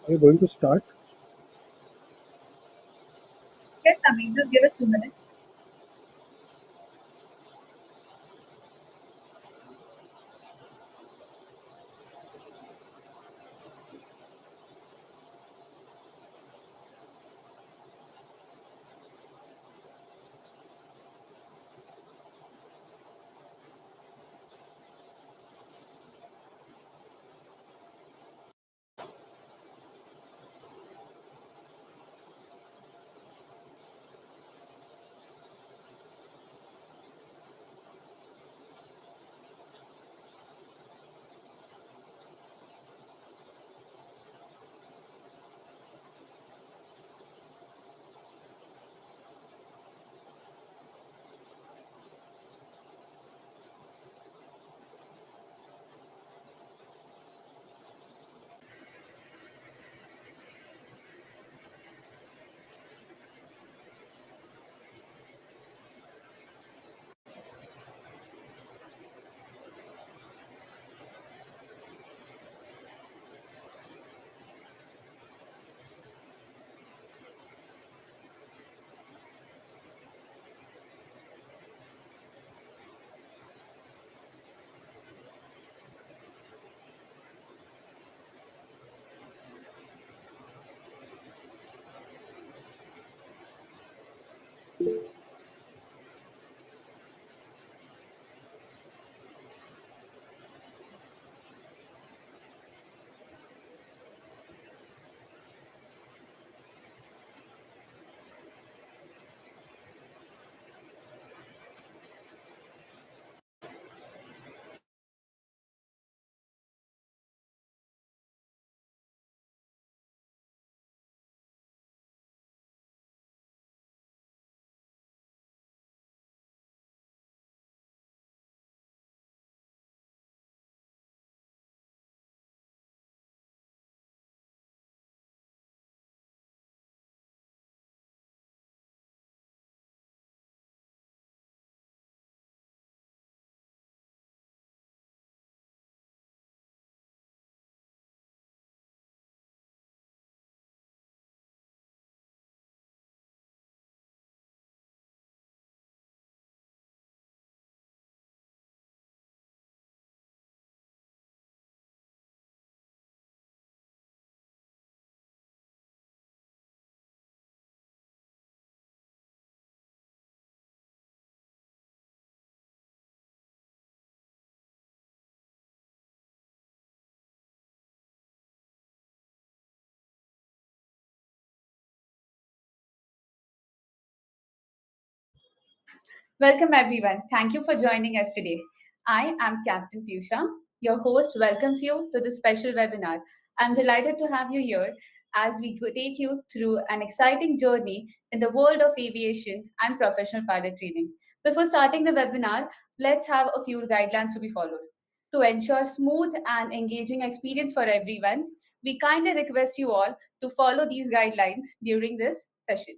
Are you going to start? Yes, Samir, just give us 2 minutes. Welcome, everyone. Thank you for joining us today. I am Captain Pusha. Your host welcomes you to this special webinar. I'm delighted to have you here as we take you through an exciting journey in the world of aviation and professional pilot training. Before starting the webinar, let's have a few guidelines to be followed. To ensure smooth and engaging experience for everyone, we kindly request you all to follow these guidelines during this session.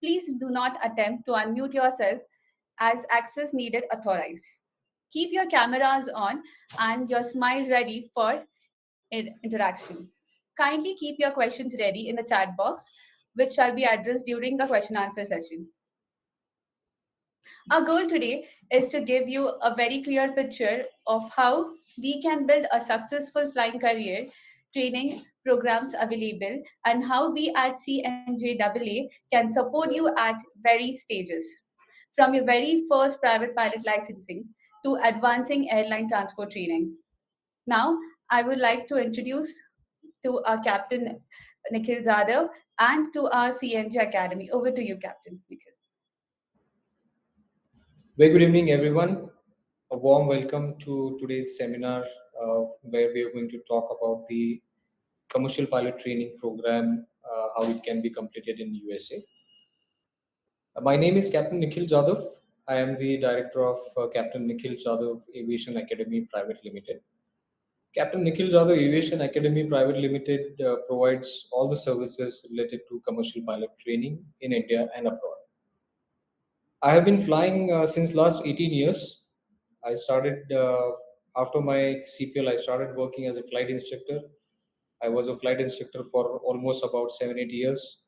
Please do not attempt to unmute yourself as access needed authorized. Keep your cameras on and your smile ready for interaction. Kindly keep your questions ready in the chat box, which shall be addressed during the question answer session. Our goal today is to give you a very clear picture of how we can build a successful flying career, training programs available, and how we at CNJAA can support you at various stages. From your very first private pilot licensing to advancing airline transport training. Now, I would like to introduce to our Captain Nikhil Zadav and to our CNJ Academy. Over to you, Captain Nikhil. Very good evening, everyone. A warm welcome to today's seminar where we are going to talk about the commercial pilot training program, how it can be completed in USA. My name is Captain Nikhil Jadhav. I am the director of Captain Nikhil Jadhav Aviation Academy Private Limited. Captain Nikhil Jadhav Aviation Academy Private Limited provides all the services related to commercial pilot training in India and abroad. I have been flying since last 18 years. I started after my CPL. I started working as a flight instructor. I was a flight instructor for almost about 7 8 years.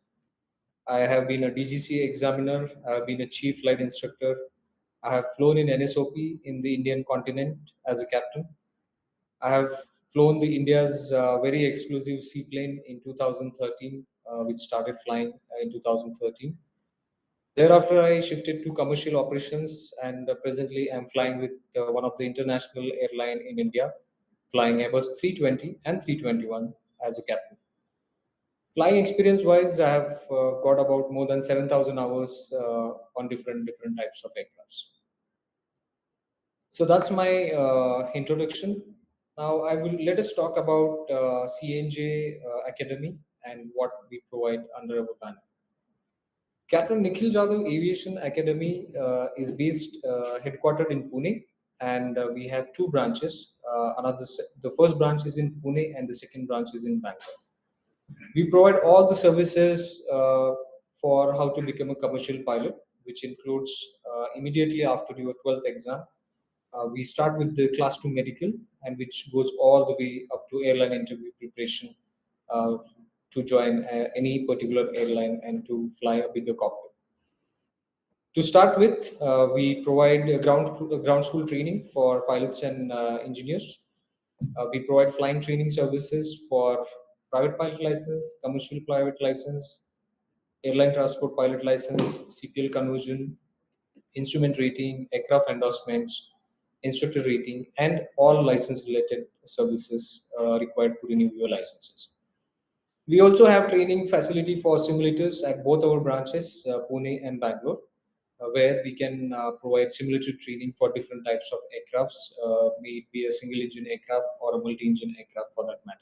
I have been a DGCA examiner. I have been a chief flight instructor. I have flown in NSOP in the Indian continent as a captain. I have flown the India's very exclusive seaplane in 2013, which started flying in 2013. Thereafter, I shifted to commercial operations, and presently I'm flying with one of the international airline in India, flying Airbus 320 and 321 as a captain. Flying experience wise, I have got about more than 7,000 hours on different types of aircrafts. So that's my introduction. Now I will let us talk about CNJ Academy and what we provide under our banner. Captain Nikhil Jadhav Aviation Academy is based headquartered in Pune, and we have two branches. The first branch is in Pune, and the second branch is in Bangalore. We provide all the services for how to become a commercial pilot, which includes immediately after your 12th exam. We start with the class 2 medical, and which goes all the way up to airline interview preparation uh, to join any particular airline and to fly a bigger cockpit. To start with, we provide ground school training for pilots and engineers. We provide flying training services for private pilot license, commercial private license, airline transport pilot license, CPL conversion, instrument rating, aircraft endorsements, instructor rating, and all license related services required to renew your licenses. We also have training facility for simulators at both our branches, Pune and Bangalore, where we can provide simulator training for different types of aircrafts, may it be a single engine aircraft or a multi engine aircraft for that matter.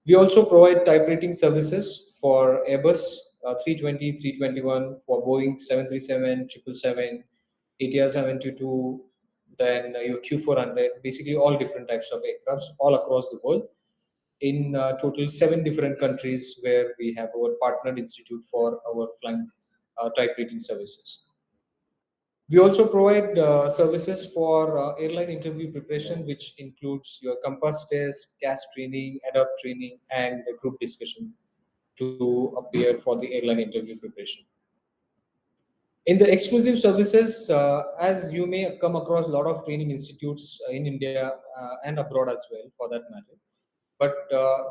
We also provide type rating services for Airbus 320, 321, for Boeing 737, 777, ATR 722, then your Q400, basically all different types of aircrafts all across the world in total 7 different countries where we have our partnered institute for our flying type rating services. We also provide services for airline interview preparation, which includes your compass test, CAS training, ADAPT training, and a group discussion to appear for the airline interview preparation. In the exclusive services, as you may come across a lot of training institutes in India and abroad as well, for that matter. But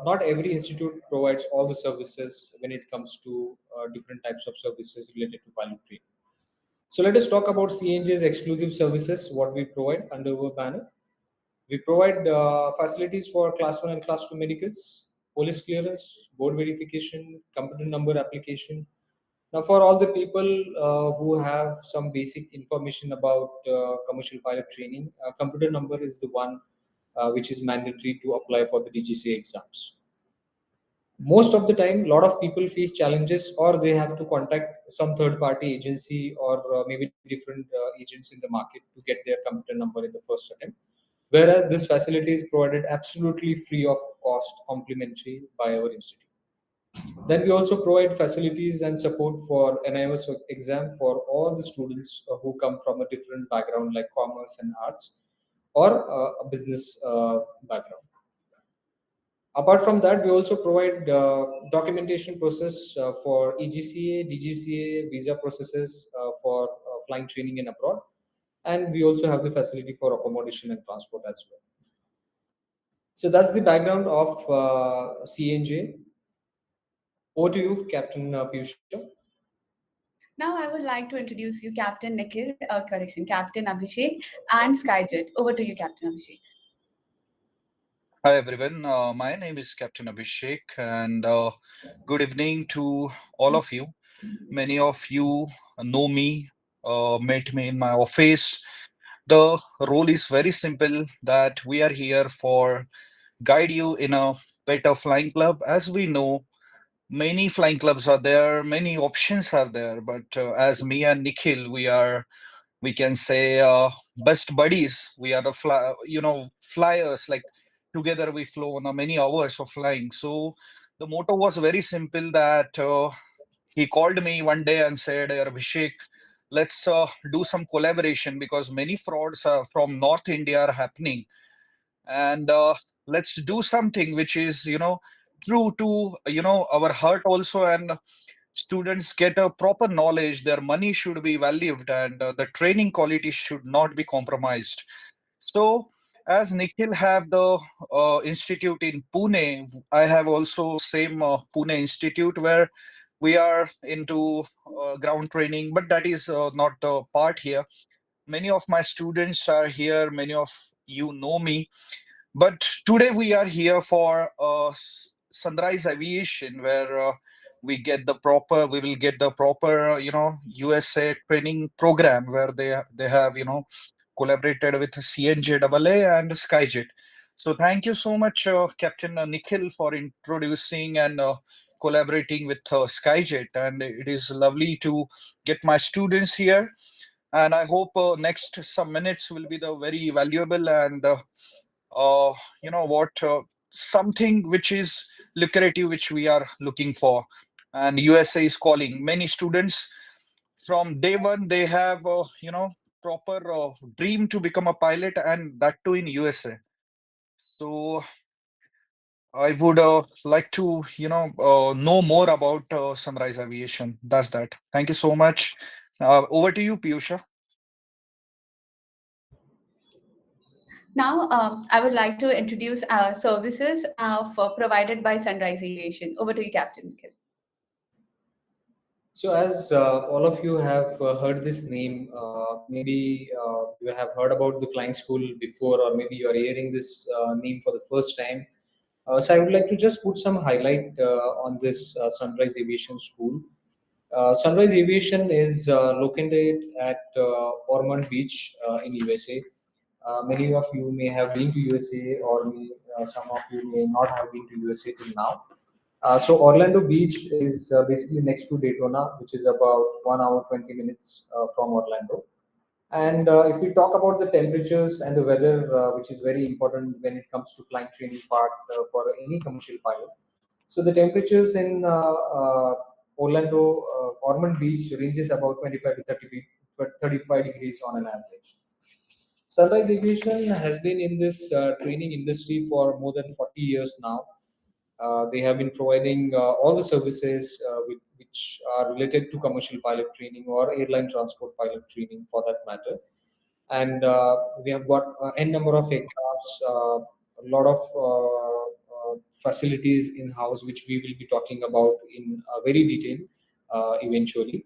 not every institute provides all the services when it comes to different types of services related to pilot training. So let us talk about CNJ's exclusive services, what we provide under our banner. We provide facilities for class 1 and class 2 medicals, police clearance, board verification, computer number application. Now, for all the people who have some basic information about commercial pilot training, computer number is the one which is mandatory to apply for the DGCA exams. Most of the time, a lot of people face challenges, or they have to contact some third party agency, or maybe different agents in the market to get their computer number in the first attempt, whereas this facility is provided absolutely free of cost, complimentary by our institute. Then we also provide facilities and support for NIOS exam for all the students who come from a different background like commerce and arts, or a business background. Apart from that, we also provide documentation process for EGCA, DGCA, visa processes for flying training in abroad, and we also have the facility for accommodation and transport as well. So that's the background of CNJ. Over to you, Captain Piyusha. Now I would like to introduce you Captain Nikhil, Captain Abhishek and Skyjet. Over to you, Captain Abhishek. Hi everyone, my name is Captain Abhishek, and good evening to all of you. Many of you know me, met me in my office. The role is very simple that we are here for guide you in a better flying club. As we know, many flying clubs are there, many options are there, but as me and Nikhil, we can say best buddies. We are the flyers, like together we flew on many hours of flying. So the motto was very simple that he called me one day and said, Abhishek, let's do some collaboration because many frauds from North India are happening. And let's do something which is, true to, our heart also, and students get a proper knowledge. Their money should be valued, and the training quality should not be compromised. So, as Nikhil have the institute in Pune, I have also same Pune institute where we are into ground training, but that is not the part here. Many of my students are here. Many of you know me, but today we are here for Sunrise Aviation, where we will get the proper, USA training program where they have, collaborated with CNJAA and Skyjet. So thank you so much, Captain Nikhil, for introducing and collaborating with Skyjet. And it is lovely to get my students here. And I hope next some minutes will be the very valuable and you know what something which is lucrative, which we are looking for, and USA is calling. Many students from day one, they have proper dream to become a pilot, and that too in USA. So I would like to know more about Sunrise Aviation. That's that. Thank you so much. Over to you, Piyusha. Now, I would like to introduce our services provided by Sunrise Aviation. Over to you, Captain Nikhil. So, as all of you have heard this name, maybe you have heard about the flying school before, or maybe you are hearing this name for the first time. So, I would like to just put some highlight on this Sunrise Aviation School. Sunrise Aviation is located at Ormond Beach in USA. Many of you may have been to USA, or some of you may not have been to USA till now. So Orlando Beach is basically next to Daytona, which is about 1 hour 20 minutes from Orlando. And if we talk about the temperatures and the weather, which is very important when it comes to flying training part for any commercial pilot. So the temperatures in Orlando, Ormond Beach ranges about 25 to 35 degrees on an average. Sunrise Aviation has been in this training industry for more than 40 years now. They have been providing all the services which are related to commercial pilot training or airline transport pilot training for that matter. And we have got n number of aircrafts, a lot of facilities in house, which we will be talking about in very detail eventually.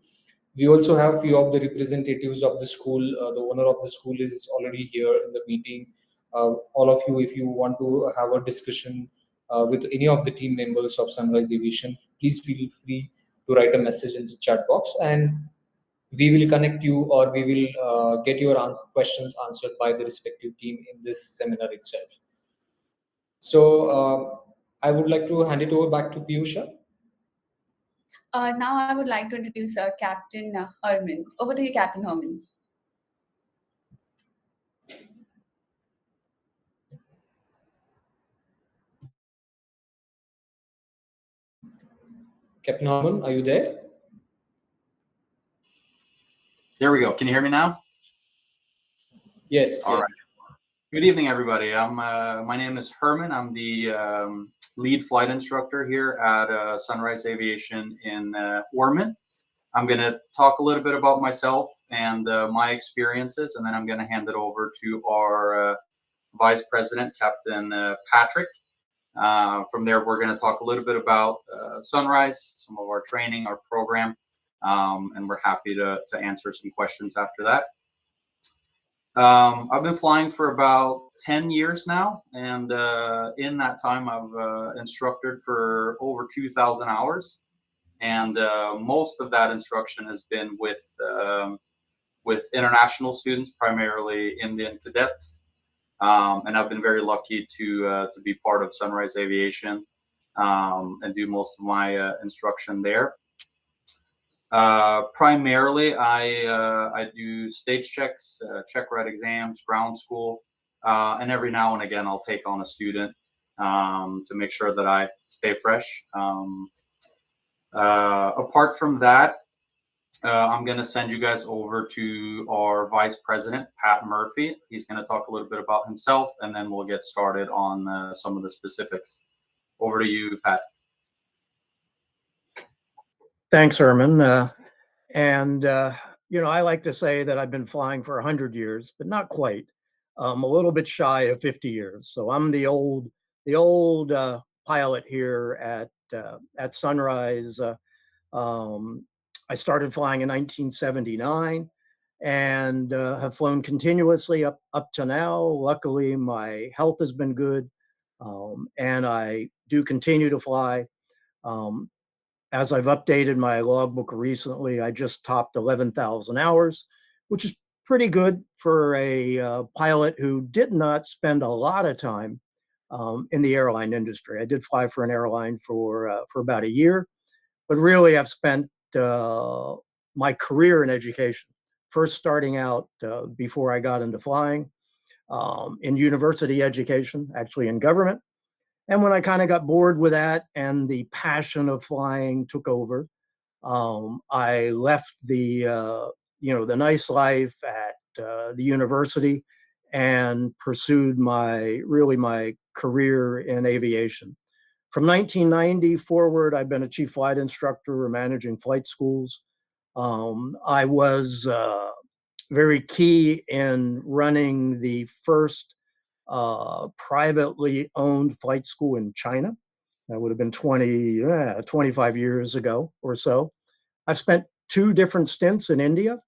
We also have few of the representatives of the school. The owner of the school is already here in the meeting. All of you, if you want to have a discussion with any of the team members of Sunrise Aviation, please feel free to write a message in the chat box, and we will connect you, or we will get your questions answered by the respective team in this seminar itself. So I would like to hand it over back to Piyusha. Now, I would like to introduce Captain Herman. Over to you, Captain Herman. Captain Harmon, are you there? There we go. Can you hear me now? Yes, All right. yes. Good evening, everybody. My name is Herman. I'm the lead flight instructor here at Sunrise Aviation in Ormond. I'm going to talk a little bit about myself and my experiences, and then I'm going to hand it over to our Vice President, Captain Patrick. From there, we're going to talk a little bit about Sunrise, some of our training, our program, and we're happy to answer some questions after that. I've been flying for about 10 years now, and in that time, I've instructed for over 2,000 hours, and most of that instruction has been with international students, primarily Indian cadets. And I've been very lucky to be part of Sunrise Aviation and do most of my instruction there. Primarily, I do stage checks, check ride exams, ground school, and every now and again I'll take on a student to make sure that I stay fresh. Apart from that, I'm going to send you guys over to our Vice President, Pat Murphy. He's going to talk a little bit about himself, and then we'll get started on some of the specifics. Over to you, Pat. Thanks, Herman. I like to say that I've been flying for 100 years, but not quite. I'm a little bit shy of 50 years. So I'm the old pilot here at Sunrise. Um, I started flying in 1979 and have flown continuously up to now. Luckily, my health has been good, and I do continue to fly. Um, as I've updated my logbook recently, I just topped 11,000 hours, which is pretty good for a pilot who did not spend a lot of time in the airline industry. I did fly for an airline for about a year, but really I've spent my career in education. First starting out before I got into flying in university education, actually in government. And when I kind of got bored with that and the passion of flying took over, I left the nice life at the university and pursued my career in aviation. From 1990 forward, I've been a chief flight instructor or managing flight schools. I was very key in running the first privately owned flight school in China. That would have been 25 years ago or so. I've spent 2 different stints in India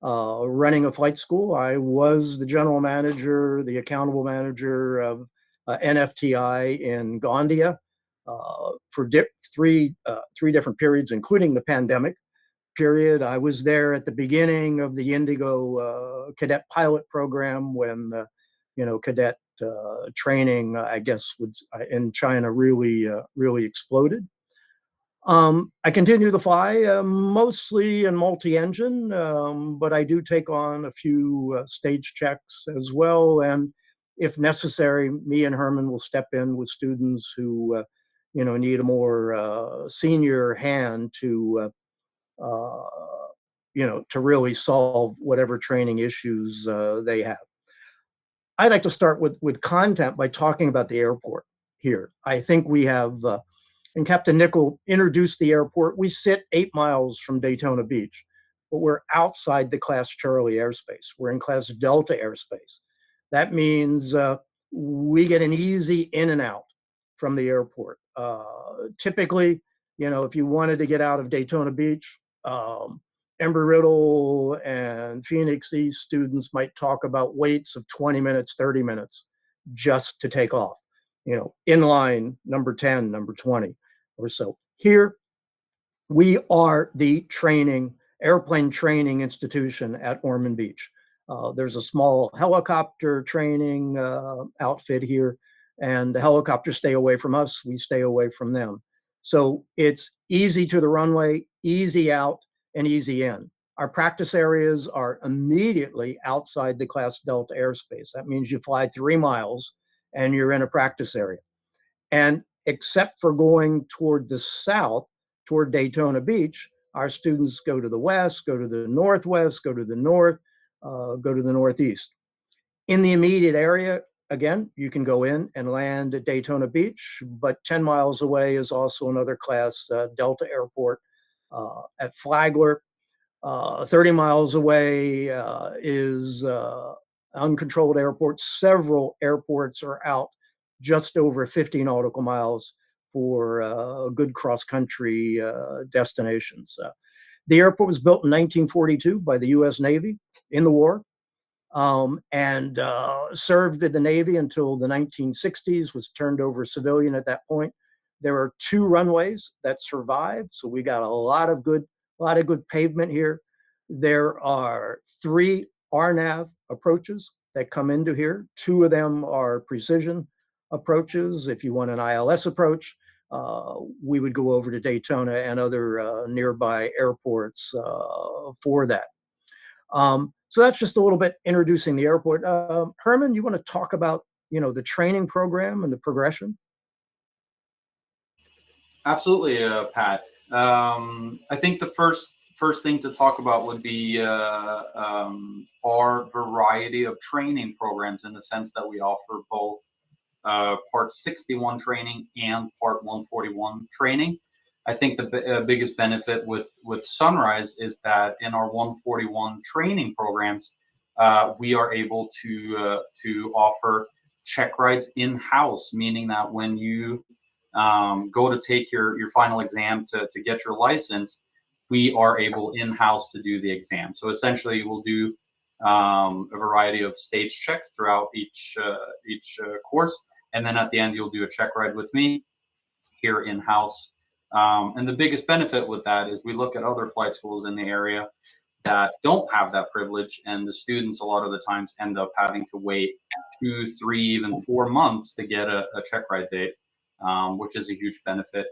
running a flight school. I was the general manager, the accountable manager of NFTI in Gondia for three different periods, including the pandemic period. I was there at the beginning of the Indigo cadet pilot program when, cadet training, I guess, in China really exploded. I continue to fly mostly in multi-engine, but I do take on a few stage checks as well. And if necessary, me and Herman will step in with students who, need a more senior hand uh, to really solve whatever training issues they have. I'd like to start with content by talking about the airport here. I think we have and Captain Nickel introduced the airport. We sit 8 miles from Daytona Beach, but we're outside the Class Charlie airspace. We're in Class Delta airspace. That means we get an easy in and out from the airport. Typically, if you wanted to get out of Daytona Beach, Embry-Riddle and Phoenix East students might talk about waits of 20 minutes, 30 minutes just to take off. Inline number 10, number 20 or so. Here, we are the airplane training institution at Ormond Beach. There's a small helicopter training outfit here, and the helicopters stay away from us, we stay away from them. So it's easy to the runway, easy out, and easy in. Our practice areas are immediately outside the Class Delta airspace. That means you fly 3 miles and you're in a practice area. And except for going toward the south, toward Daytona Beach, our students go to the west, go to the northwest, go to the north, go to the northeast. In the immediate area, again, you can go in and land at Daytona Beach, but 10 miles away is also another Class Delta airport at Flagler. 30 miles away is uncontrolled airports. Several airports are out just over 50 nautical miles for good cross-country destinations. The airport was built in 1942 by the U.S. Navy in the war, and served in the Navy until the 1960s, was turned over civilian at that point. There are 2 runways that survived, so we got a lot of good pavement here. There are 3 RNAV approaches that come into here. 2 of them are precision approaches. If you want an ILS approach, we would go over to Daytona and other nearby airports for that. So that's just a little bit introducing the airport. Herman, you want to talk about the training program and the progression? Absolutely, Pat. I think the first first thing to talk about would be our variety of training programs, in the sense that we offer both Part 61 training and Part 141 training. I think the biggest benefit with Sunrise is that in our 141 training programs, we are able to offer check rides in-house, meaning that when you go to take your final exam to get your license, we are able in-house to do the exam. So essentially, we'll do a variety of stage checks throughout each course, and then at the end, you'll do a check ride with me here in-house. And the biggest benefit with that is we look at other flight schools in the area that don't have that privilege, and the students a lot of the times end up having to wait 2, 3, even 4 months to get a check ride date, which is a huge benefit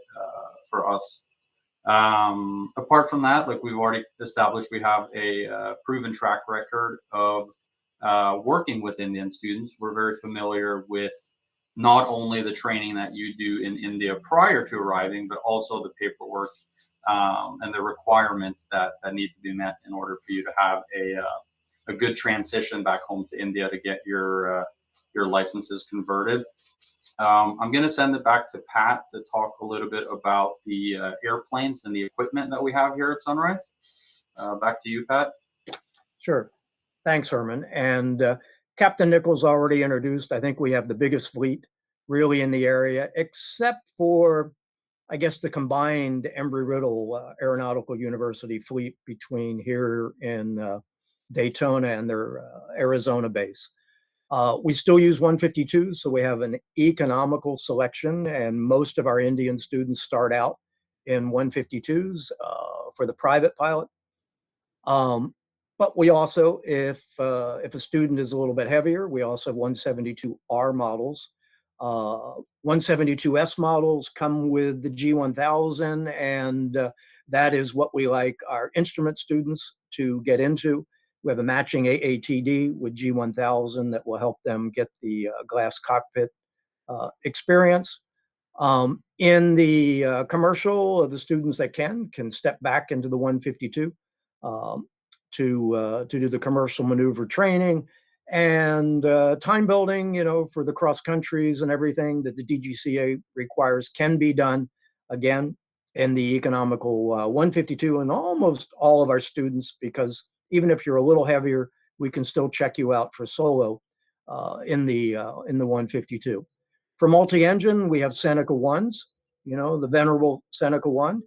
for us. Apart from that, like we've already established, we have a proven track record of working with Indian students. We're very familiar with not only the training that you do in India prior to arriving, but also the paperwork and the requirements that need to be met in order for you to have a good transition back home to India to get your licenses converted. I'm going to send it back to Pat to talk a little bit about the airplanes and the equipment that we have here at Sunrise. Back to you, Pat. Sure. Thanks, Herman. And Captain Nichols already introduced, I think we have the biggest fleet really in the area, except for, I guess, the combined Embry-Riddle Aeronautical University fleet between here in Daytona and their Arizona base. We still use 152s, so we have an economical selection, and most of our Indian students start out in 152s for the private pilot. But we also, if a student is a little bit heavier, we also have 172R models. 172S models come with the G1000, and that is what we like our instrument students to get into. We have a matching AATD with G1000 that will help them get the glass cockpit experience. In the commercial, the students that can step back into the 152 to do the commercial maneuver training and time building, for the cross countries and everything that the DGCA requires can be done again in the economical 152, and almost all of our students, because even if you're a little heavier, we can still check you out for solo in the 152. For multi-engine, we have Seneca 1s, the venerable Seneca 1.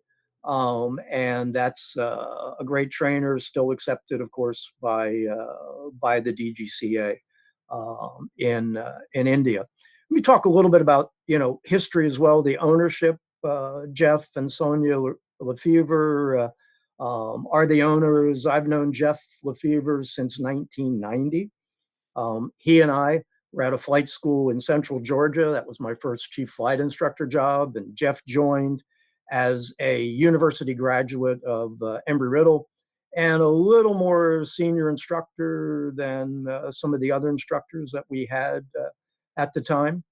And that's a great trainer, still accepted, of course, by the DGCA in India. Let me talk a little bit about history as well. The ownership, Jeff and Sonia Lefevre are the owners. I've known Jeff Lefevre since 1990. He and I were at a flight school in Central Georgia. That was my first chief flight instructor job, and Jeff joined as a university graduate of Embry-Riddle and a little more senior instructor than some of the other instructors that we had at the time.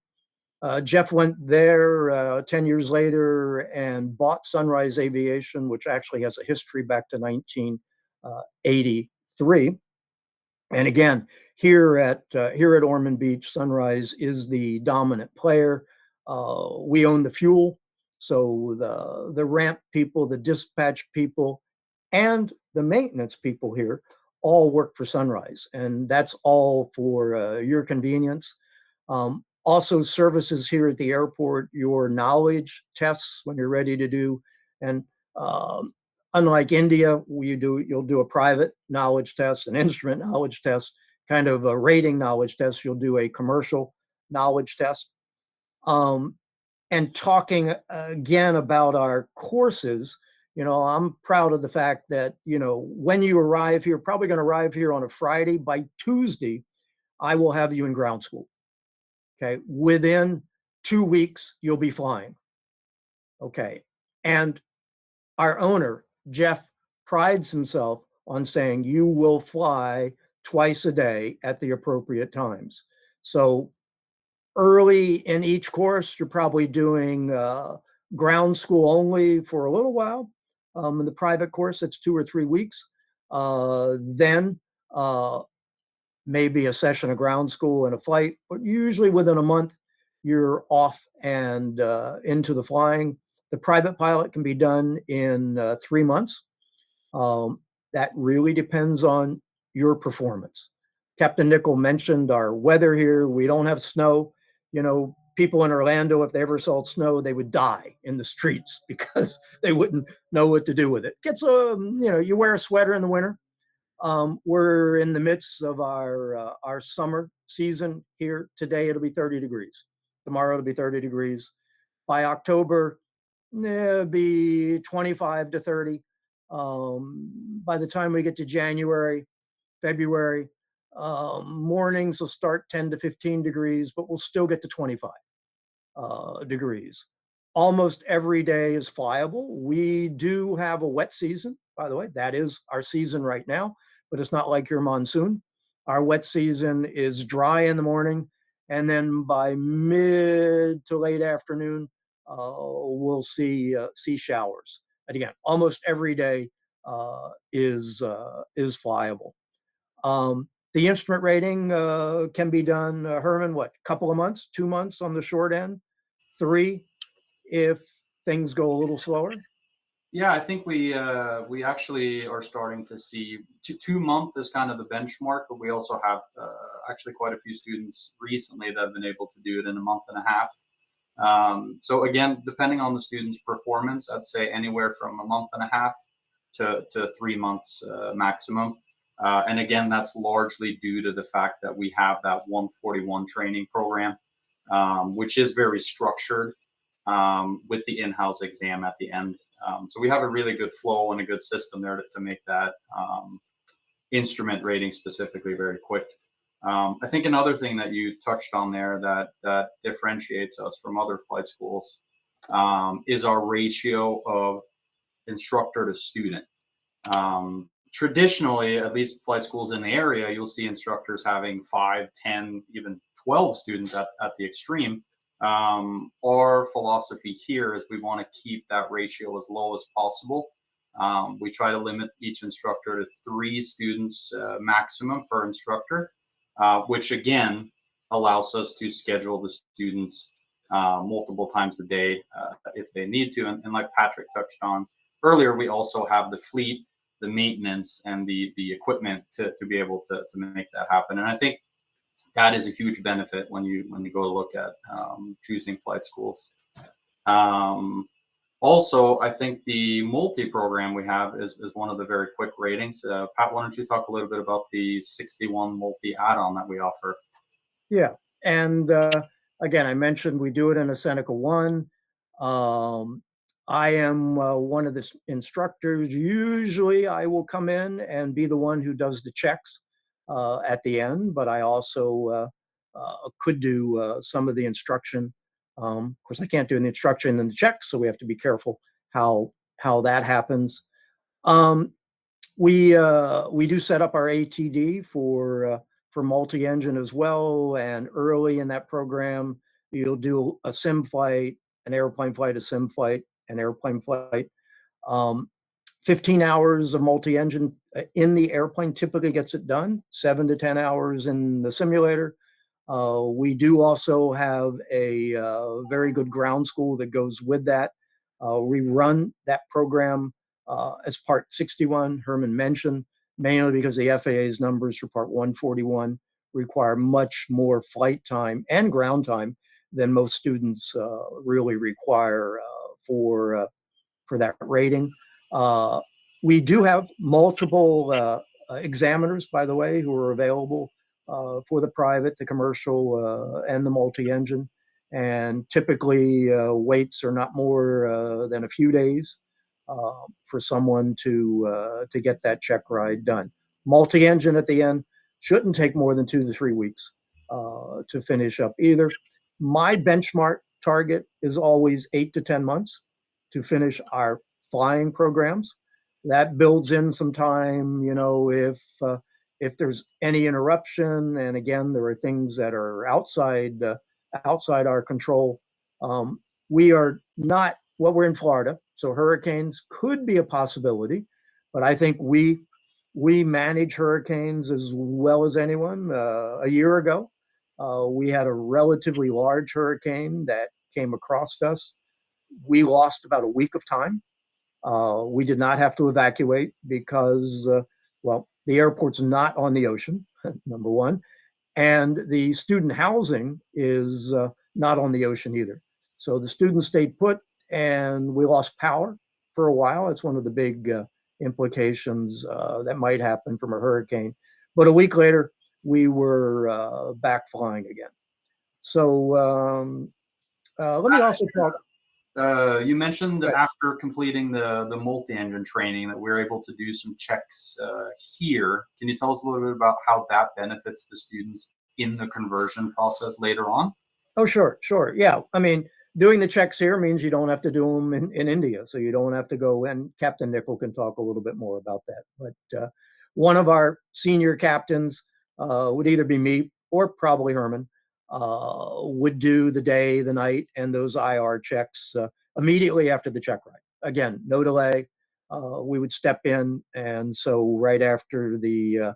Jeff went there 10 years later and bought Sunrise Aviation, which actually has a history back to 1983. And again, here at Ormond Beach, Sunrise is the dominant player. We own the fuel, so the ramp people, the dispatch people, and the maintenance people here all work for Sunrise, and that's all for your convenience. Also, services here at the airport, your knowledge tests when you're ready to do, and unlike India, you'll do a private knowledge test, an instrument knowledge test, kind of a rating knowledge test. You'll do a commercial knowledge test. And talking again about our courses, I'm proud of the fact that, when you arrive here, probably going to arrive here on a Friday. By Tuesday, I will have you in ground school. Okay. Within 2 weeks, you'll be flying. Okay. And our owner, Jeff, prides himself on saying you will fly twice a day at the appropriate times. So early in each course, you're probably doing ground school only for a little while. In the private course, it's 2 or 3 weeks. Then maybe a session of ground school and a flight, but usually within a month, you're off and into the flying. The private pilot can be done in 3 months. That really depends on your performance. Captain Nickel mentioned our weather here. We don't have snow. You know, people in Orlando, if they ever saw snow, they would die in the streets because they wouldn't know what to do with it. Gets you wear a sweater in the winter. We're in the midst of our summer season here. Today it'll be 30 degrees. Tomorrow it'll be 30 degrees. By October, it'll be 25 to 30. By the time we get to January, February, mornings will start 10 to 15 degrees, but we'll still get to 25 degrees. Almost every day is flyable. We do have a wet season, by the way. That is our season right now, but it's not like your monsoon. Our wet season is dry in the morning, and then by mid to late afternoon, we'll see showers. And again, almost every day is flyable. The instrument rating can be done, Herman, what, couple of months, 2 months on the short end, 3 if things go a little slower? Yeah, I think we actually are starting to see 2 month is kind of the benchmark, but we also have actually quite a few students recently that have been able to do it in a month and a half. So again, depending on the student's performance, I'd say anywhere from a month and a half to 3 months maximum. And again, that's largely due to the fact that we have that 141 training program, which is very structured with the in-house exam at the end. So we have a really good flow and a good system there to make that instrument rating specifically very quick. I think another thing that you touched on there that differentiates us from other flight schools is our ratio of instructor to student. Traditionally, at least flight schools in the area, you'll see instructors having 5, 10, even 12 students at the extreme. Our philosophy here is we want to keep that ratio as low as possible. We try to limit each instructor to 3 students maximum per instructor, which again allows us to schedule the students multiple times a day if they need to. And like Patrick touched on earlier, we also have the fleet, the maintenance, and the equipment to be able to make that happen. And I think that is a huge benefit when you go to look at choosing flight schools. Also, I think the multi program we have is one of the very quick ratings. Pat, why don't you talk a little bit about the 61 multi add-on that we offer? Yeah, and again, I mentioned we do it in a Seneca 1. I am one of the instructors. Usually I will come in and be the one who does the checks at the end, but I also could do some of the instruction. Of course, I can't do the instruction and the checks, so we have to be careful how that happens. We do set up our ATD for multi-engine as well, and early in that program, you'll do a sim flight, an airplane flight, a sim flight, an airplane flight. 15 hours of multi-engine in the airplane typically gets it done, 7 to 10 hours in the simulator. We do also have a very good ground school that goes with that. We run that program as Part 61, Herman mentioned, mainly because the FAA's numbers for Part 141 require much more flight time and ground time than most students really require for that rating. We do have multiple examiners, by the way, who are available for the private, the commercial, and the multi-engine. And typically, waits are not more than a few days for someone to get that check ride done. Multi-engine at the end shouldn't take more than 2 to 3 weeks to finish up either. My benchmark target is always 8 to 10 months to finish our flying programs. That builds in some time, if there's any interruption, and again, there are things that are outside our control. We are not well, we're in Florida, so hurricanes could be a possibility, but I think we manage hurricanes as well as anyone. A year ago, we had a relatively large hurricane that came across us. We lost about a week of time. We did not have to evacuate because, well, the airport's not on the ocean, number one, and the student housing is not on the ocean either. So the students stayed put, and we lost power for a while. It's one of the big implications that might happen from a hurricane. But a week later, we were back flying again. So let me also talk. You mentioned Right. after completing the multi-engine training that we're able to do some checks here. Can you tell us a little bit about how that benefits the students in the conversion process later on? Oh, sure, sure. Yeah. I mean, doing the checks here means you don't have to do them in India. So you don't have to go, and Captain Nickel can talk a little bit more about that. But one of our senior captains would either be me or probably Herman, would do the day, the night, and those IR checks immediately after the check ride. Again, no delay. We would step in. And so right after the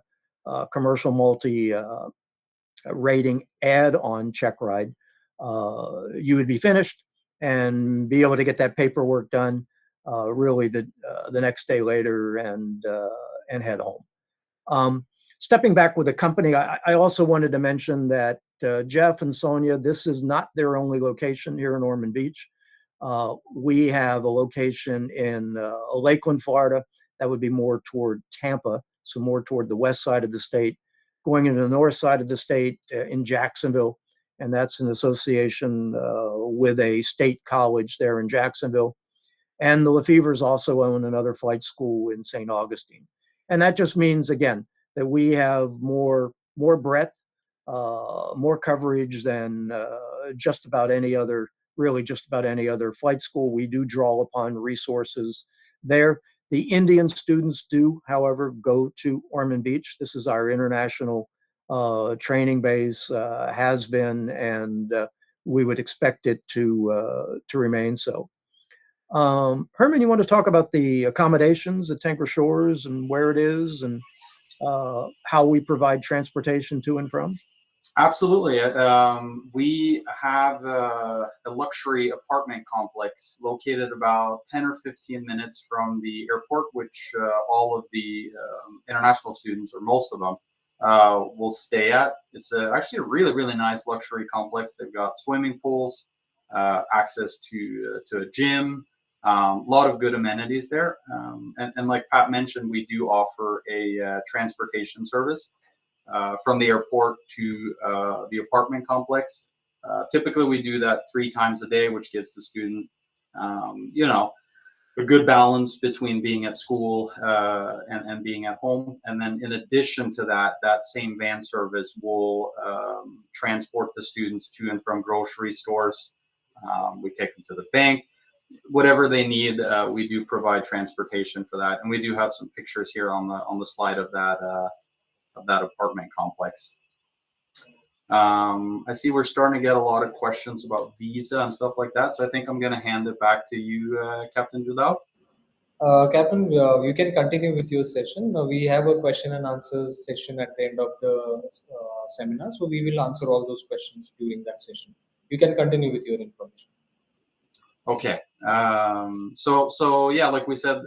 commercial multi rating add-on check ride, you would be finished and be able to get that paperwork done really the next day later and head home. Stepping back with the company, I also wanted to mention that Jeff and Sonia, this is not their only location here in Ormond Beach. We have a location in Lakeland, Florida, that would be more toward Tampa, so more toward the west side of the state, going into the north side of the state in Jacksonville, and that's an association with a state college there in Jacksonville. And the Lefevres also own another flight school in St. Augustine. And that just means, again, that we have more breadth, more coverage than just about any other, really just about any other flight school. We do draw upon resources there. The Indian students do, however, go to Ormond Beach. This is our international training base, has been, and we would expect it to remain so. Herman, you want to talk about the accommodations at Tanker Shores and where it is and how we provide transportation to and from? Absolutely. We have a luxury apartment complex located about 10 or 15 minutes from the airport, which all of the international students, or most of them, will stay at. It's actually a really, really nice luxury complex. They've got swimming pools, access to a gym, a lot of good amenities there. And like Pat mentioned, we do offer a transportation service from the airport to the apartment complex. Typically, we do that 3 times a day, which gives the student, you know, a good balance between being at school and being at home. And then in addition to that, that same van service will transport the students to and from grocery stores. We take them to the bank. Whatever they need, we do provide transportation for that. And we do have some pictures here on the slide of that apartment complex. I see we're starting to get a lot of questions about visa and stuff like that. So I think I'm going to hand it back to you, Captain Judao. Captain, you can continue with your session. We have a question and answers section at the end of the seminar. So we will answer all those questions during that session. You can continue with your information. Okay. So yeah, like we said,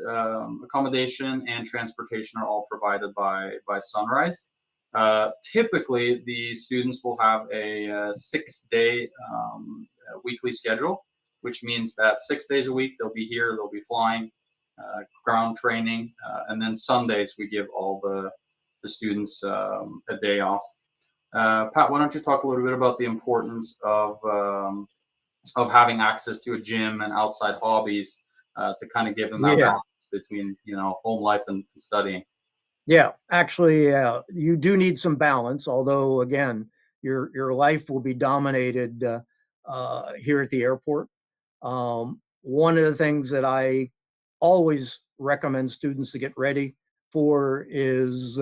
accommodation and transportation are all provided by Sunrise. Typically, the students will have a 6-day weekly schedule, which means that 6 days a week they'll be here, they'll be flying, ground training, and then Sundays we give all the students a day off. Pat, why don't you talk a little bit about the importance of having access to a gym and outside hobbies to kind of give them that balance between home life and studying. Yeah, actually, you do need some balance. Although, again, your life will be dominated here at the airport. One of the things that I always recommend students to get ready for is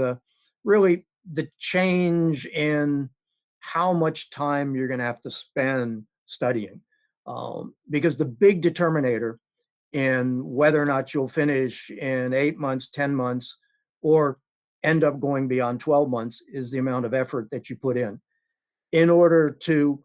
really the change in how much time you're going to have to spend studying. Because the big determinator in whether or not you'll finish in 8 months, 10 months, or end up going beyond 12 months is the amount of effort that you put in. In order to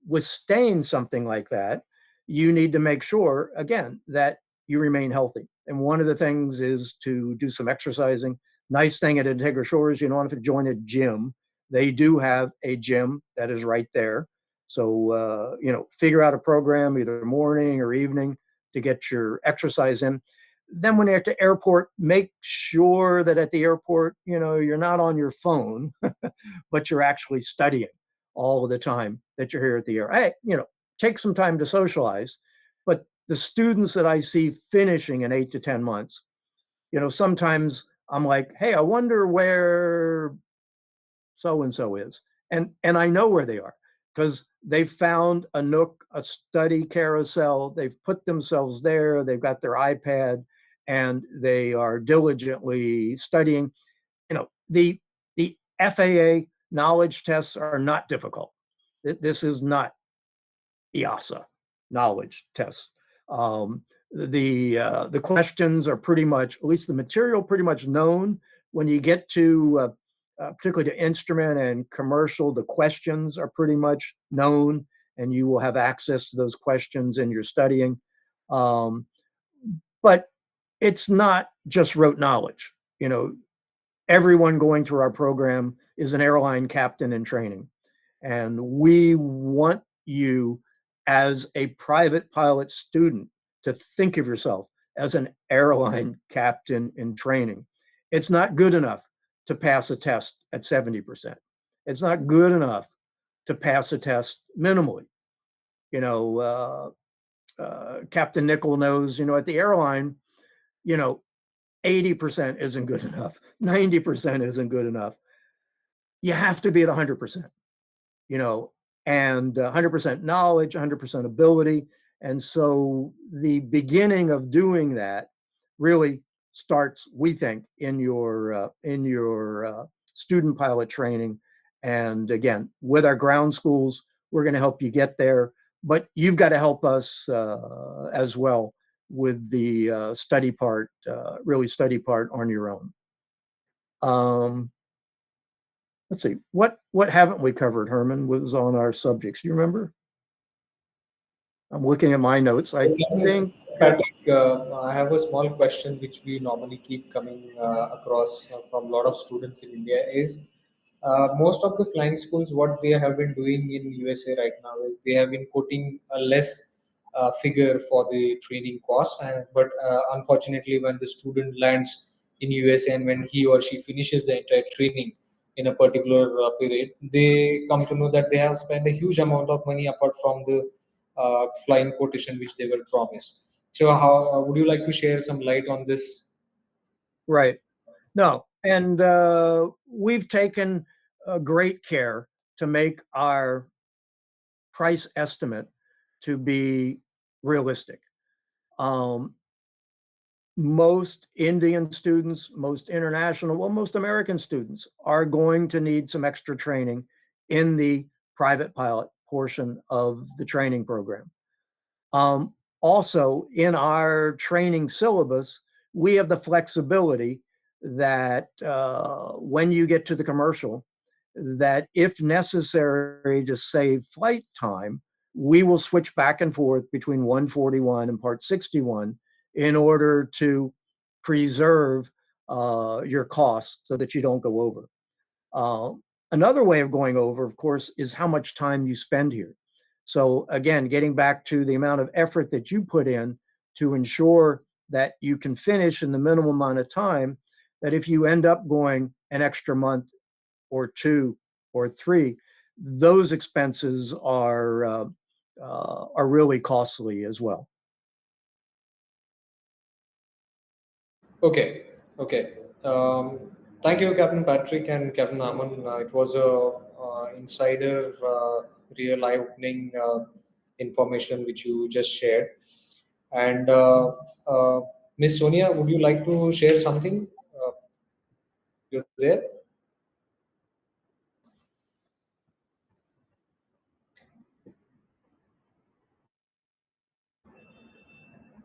withstand something like that, you need to make sure, again, that you remain healthy. And one of the things is to do some exercising. Nice thing at Integra Shores, you don't have to join a gym. They do have a gym that is right there. So, figure out a program either morning or evening to get your exercise in. Then when you're at the airport, make sure that at the airport, you're not on your phone, but you're actually studying all of the time that you're here at the air. Take some time to socialize. But the students that I see finishing in 8 to 10 months, sometimes I'm like, hey, I wonder where so and so is. And I know where they are because they've found a nook, a study carousel. They've put themselves there. They've got their iPad and they are diligently studying. The FAA knowledge tests are not difficult. This is not EASA knowledge tests. The questions are pretty much, at least the material, pretty much known. When you get to particularly to instrument and commercial, the questions are pretty much known, and you will have access to those questions in your studying. But it's not just rote knowledge. Everyone going through our program is an airline captain in training. And we want you as a private pilot student to think of yourself as an airline captain in training. It's not good enough to pass a test at 70%. It's not good enough to pass a test minimally. You know, Captain Nickel knows, at the airline, you know, 80% isn't good enough. 90% isn't good enough. You have to be at 100%. you know, and 100% knowledge, 100% ability. And so the beginning of doing that really starts, we think, in your student pilot training. And again, with our ground schools, we're going to help you get there, but you've got to help us as well with the study part, really study part on your own. Let's see, what haven't we covered, Herman, was on our subjects? Do you remember? I'm looking at my notes. I think Patrick, I have a small question which we normally keep coming across from a lot of students in India is most of the flying schools, what they have been doing in USA right now is they have been quoting a less figure for the training cost. But unfortunately, when the student lands in USA and when he or she finishes the entire training in a particular period, they come to know that they have spent a huge amount of money apart from the flying quotation which they were promised. So, how would you like to share some light on this? right. No, and we've taken great care to make our price estimate to be realistic. Um, Most Indian students, most international, well, most American students are going to need some extra training in the private pilot portion of the training program. Um, Also, in our training syllabus, we have the flexibility that when you get to the commercial, that if necessary to save flight time, we will switch back and forth between 141 and Part 61 in order to preserve your costs so that you don't go over. Uh, Another way of going over, of course, is how much time you spend here. So again, getting back to the amount of effort that you put in to ensure that you can finish in the minimum amount of time, that if you end up going an extra month or two or three, those expenses are really costly as well. Okay, okay. Thank you, Captain Patrick and Captain Aman. It was a insider, real eye-opening information which you just shared. And uh, Miss Sonia, would you like to share something? You're there,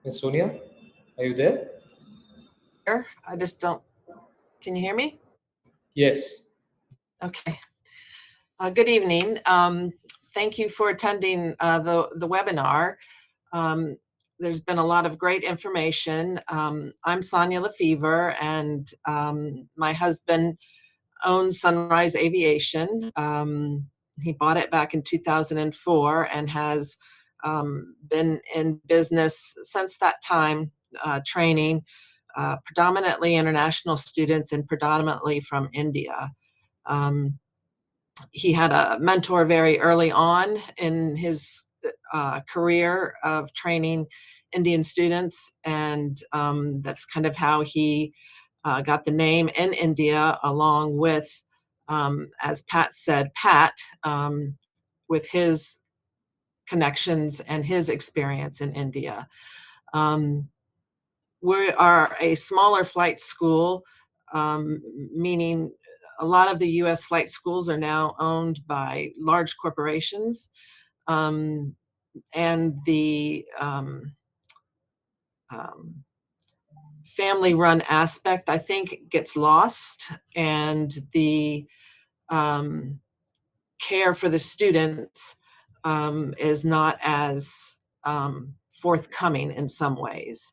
Miss Sonia. Are you there? I just don't. Can you hear me? Yes. Okay. Good evening. Thank you for attending the webinar. Um, there's been a lot of great information. I'm Sonia Lefevre, and my husband owns Sunrise Aviation. He bought it back in 2004 and has been in business since that time, training predominantly international students and predominantly from India. Um, he had a mentor very early on in his career of training Indian students, and that's kind of how he got the name in India, along with, as Pat said, with his connections and his experience in India. We are a smaller flight school, meaning a lot of the US flight schools are now owned by large corporations, and the family run aspect, I think, gets lost, and the care for the students is not as forthcoming in some ways.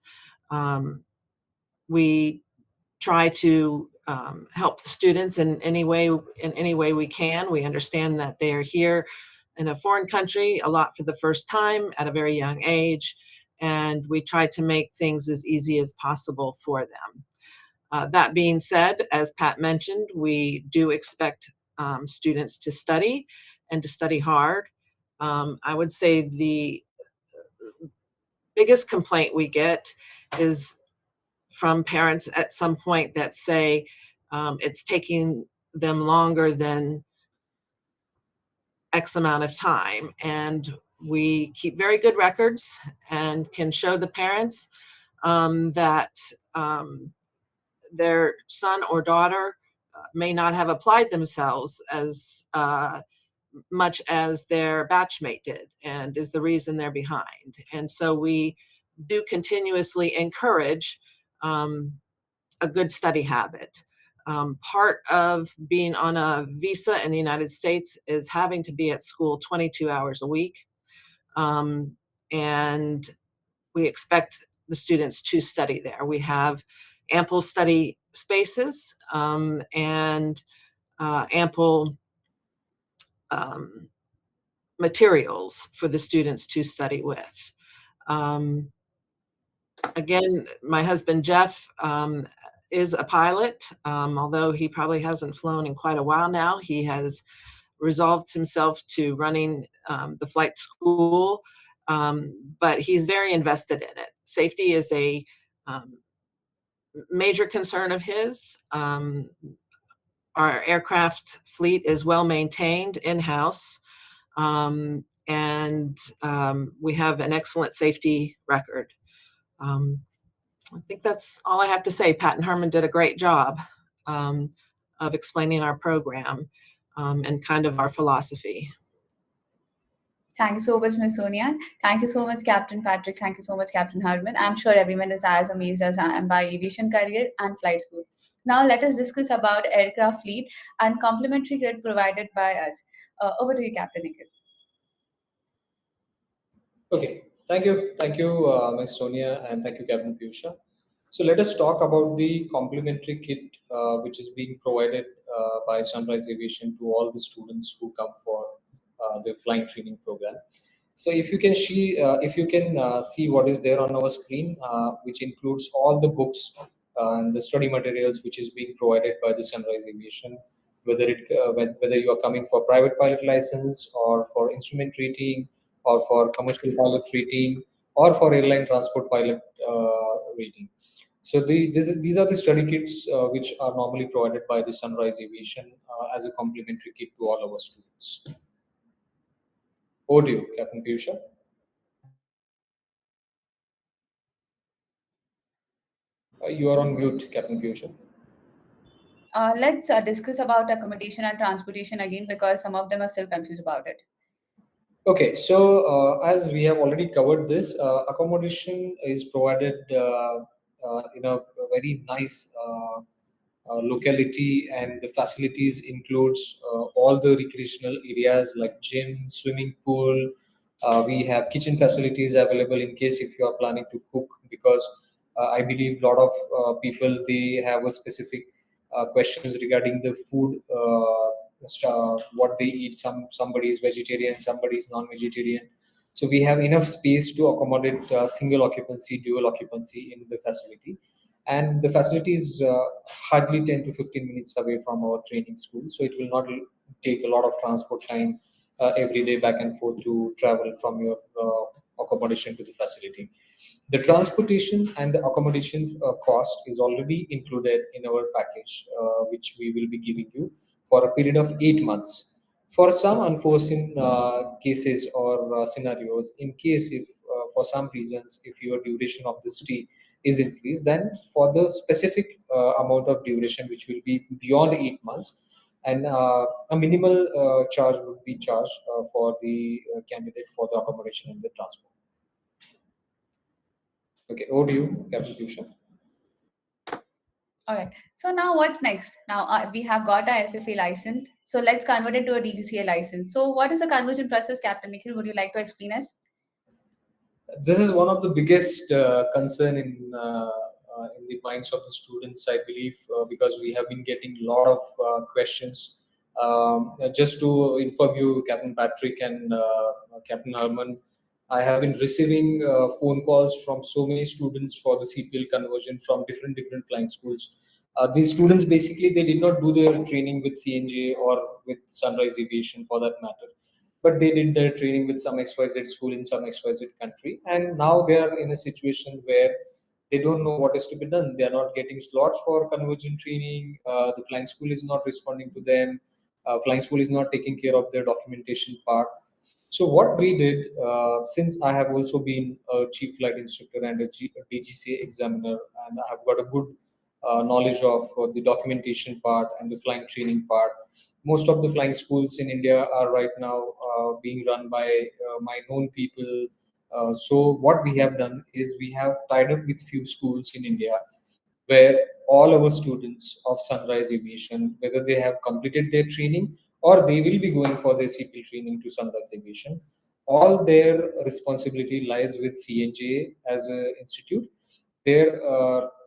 We try to help the students in any way we can. We understand that they are here in a foreign country a lot for the first time at a very young age, and we try to make things as easy as possible for them. That being said, as Pat mentioned, we do expect students to study and to study hard. I would say the biggest complaint we get is from parents at some point that say it's taking them longer than X amount of time. And we keep very good records and can show the parents that their son or daughter may not have applied themselves as much as their batchmate did, and is the reason they're behind. And so we do continuously encourage a good study habit. Part of being on a visa in the United States is having to be at school 22 hours a week. And we expect the students to study there. We have ample study spaces and ample materials for the students to study with. Again, my husband, Jeff, is a pilot. Although he probably hasn't flown in quite a while now, he has resolved himself to running the flight school, but he's very invested in it. Safety is a major concern of his. Our aircraft fleet is well maintained in-house, and we have an excellent safety record. I think that's all I have to say. Pat and Herman did a great job of explaining our program and kind of our philosophy. Thank you so much, Ms. Sonia. Thank you so much, Captain Patrick. Thank you so much, Captain Harman. I'm sure everyone is as amazed as I am by aviation career and flight school. Now let us discuss about aircraft fleet and complementary grid provided by us. Over to you, Captain Nikhil. Okay, thank you, Ms. Sonia, and thank you, Captain Piyusha. So let us talk about the complimentary kit which is being provided by Sunrise Aviation to all the students who come for the flying training program. So if you can see what is there on our screen, which includes all the books and the study materials which is being provided by the Sunrise Aviation, whether you are coming for private pilot license or for instrument rating or for commercial pilot rating or for airline transport pilot rating. So these are the study kits which are normally provided by the Sunrise Aviation as a complimentary kit to all our students. Over to you, Captain Piyusha. You are on mute, Captain Piyusha. Let's discuss about accommodation and transportation again, because some of them are still confused about it. Okay, so as we have already covered this, accommodation is provided in a very nice locality, and the facilities includes all the recreational areas like gym, swimming pool. We have kitchen facilities available in case if you are planning to cook, because I believe a lot of people, they have a specific questions regarding the food, what they eat. Somebody is vegetarian, somebody is non-vegetarian. So we have enough space to accommodate single occupancy, dual occupancy in the facility. And the facility is hardly 10 to 15 minutes away from our training school, so it will not take a lot of transport time every day back and forth to travel from your accommodation to the facility. The transportation and the accommodation cost is already included in our package, which we will be giving you for a period of 8 months. For some unforeseen cases or scenarios, in case if for some reasons if your duration of the stay is increased, then for the specific amount of duration which will be beyond 8 months, and a minimal charge would be charged for the candidate for the accommodation and the transport. Okay, over to you, Captain Tusha. All right. So now what's next? Now we have got our FFA license. So let's convert it to a DGCA license. So what is the conversion process, Captain Nikhil? Would you like to explain us? This is one of the biggest concern in the minds of the students, I believe, because we have been getting a lot of questions. Just to inform you, Captain Patrick and Captain Harman, I have been receiving phone calls from so many students for the CPL conversion from different flying schools. These students basically, they did not do their training with CNJAA or with Sunrise Aviation for that matter, but they did their training with some XYZ school in some XYZ country, and now they are in a situation where they don't know what is to be done. They are not getting slots for conversion training. The flying school is not responding to them. Flying school is not taking care of their documentation part. So what we did, since I have also been a chief flight instructor and a DGCA examiner, and I have got a good knowledge of the documentation part and the flying training part. Most of the flying schools in India are right now being run by my known people. So what we have done is we have tied up with few schools in India where all our students of Sunrise Aviation, whether they have completed their training or they will be going for their CPL training to Sunrise Aviation, all their responsibility lies with CNJA as an institute. Their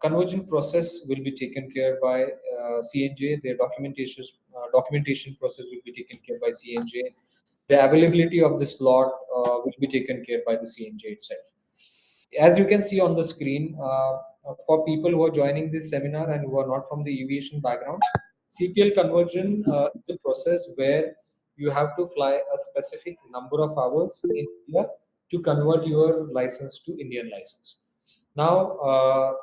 conversion process will be taken care by CNJ. Their documentation process will be taken care by CNJ. The availability of the slot will be taken care by the CNJ itself. As you can see on the screen, for people who are joining this seminar and who are not from the aviation background, CPL conversion is a process where you have to fly a specific number of hours in India to convert your license to Indian license. Now,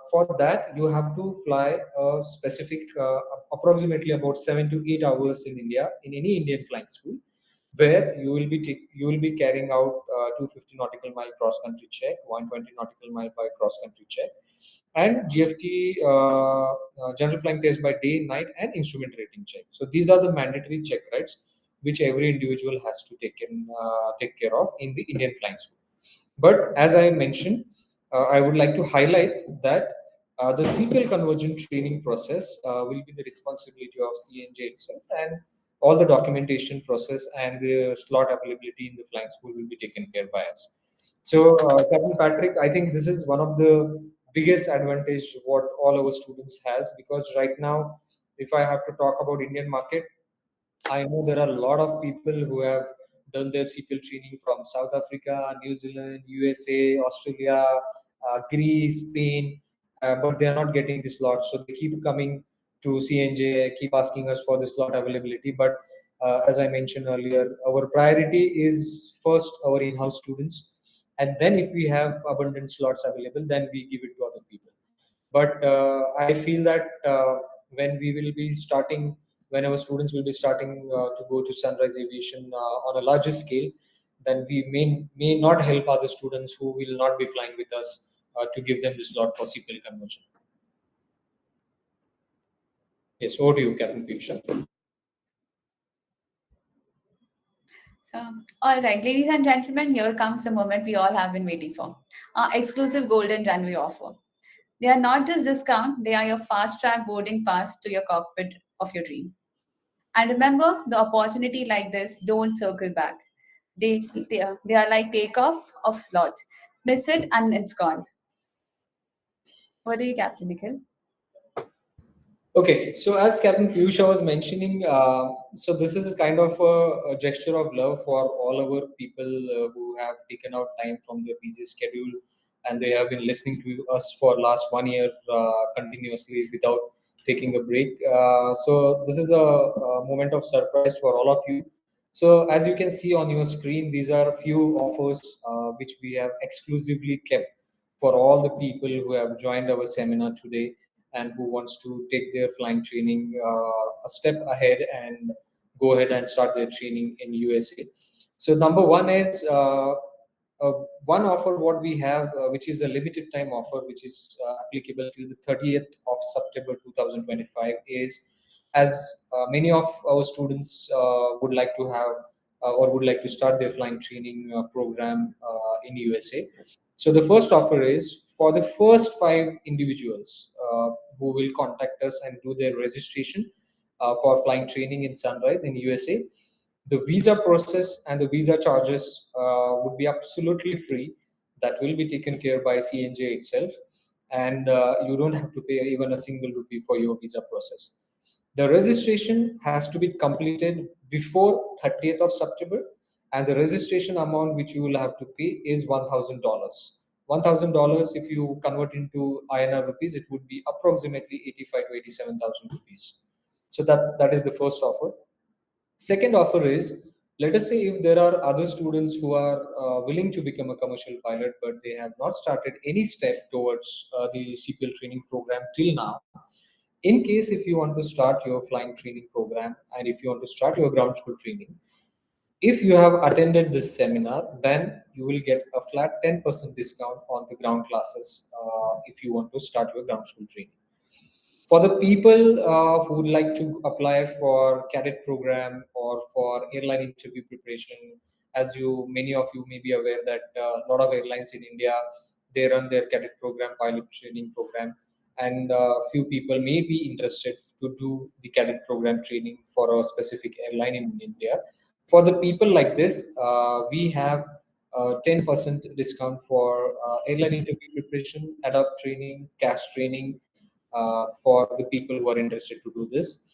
for that, you have to fly a specific, approximately about 7 to 8 hours in India in any Indian flying school, where you will be carrying out 250 nautical mile cross country check, 120 nautical mile by cross country check, and GFT general flying test by day, night, and instrument rating check. So these are the mandatory check rights which every individual has to take care of in the Indian flying school. But as I mentioned, I would like to highlight that the CPL conversion training process will be the responsibility of CNJ itself, and all the documentation process and the slot availability in the flying school will be taken care by us. So, Captain Patrick, I think this is one of the biggest advantage what all our students has, because right now, if I have to talk about Indian market, I know there are a lot of people who have done their CPL training from South Africa, New Zealand, USA, Australia, Greece, Spain, but they are not getting the slot. So they keep coming to CNJ, keep asking us for the slot availability. But as I mentioned earlier, our priority is first our in-house students, and then if we have abundant slots available, then we give it to other people. But I feel that when we will be starting, when our students will be starting to go to Sunrise Aviation on a larger scale, then we may not help other students who will not be flying with us to give them the slot for CPL conversion. Yes, over to you, Captain Piyusha. So, all right, ladies and gentlemen, here comes the moment we all have been waiting for. Our exclusive golden runway offer. They are not just discount, they are your fast track boarding pass to your cockpit of your dream. And remember, the opportunity like this don't circle back. They are like takeoff of slots. Miss it and it's gone. What do you, Captain Nikhil? Okay, so as Captain Piyusha was mentioning, so this is a kind of a gesture of love for all our people who have taken out time from their busy schedule, and they have been listening to us for last 1 year continuously without taking a break. So this is a moment of surprise for all of you. So as you can see on your screen, these are a few offers which we have exclusively kept for all the people who have joined our seminar today and who wants to take their flying training a step ahead and go ahead and start their training in USA. So number one is uh, one offer what we have, which is a limited time offer, which is applicable till the 30th of September 2025, is as many of our students would like to have or would like to start their flying training program in USA. So the first offer is for the first 5 individuals who will contact us and do their registration for flying training in Sunrise in USA. The visa process and the visa charges would be absolutely free. That will be taken care by CNJAA itself, and you don't have to pay even a single rupee for your visa process. The registration has to be completed before 30th of September, and the registration amount which you will have to pay is $1,000. $1,000, if you convert into INR rupees, it would be approximately 85 to 87,000 rupees. So that is the first offer. Second offer is, let us say if there are other students who are willing to become a commercial pilot, but they have not started any step towards the CPL training program till now. In case if you want to start your flying training program and if you want to start your ground school training, if you have attended this seminar, then you will get a flat 10% discount on the ground classes if you want to start your ground school training. For the people who would like to apply for cadet program or for airline interview preparation, as you many of you may be aware that a lot of airlines in India, they run their cadet program, pilot training program, and few people may be interested to do the cadet program training for a specific airline in India. For the people like this, we have 10% discount for airline interview preparation, adapt training, CAS training, for the people who are interested to do this.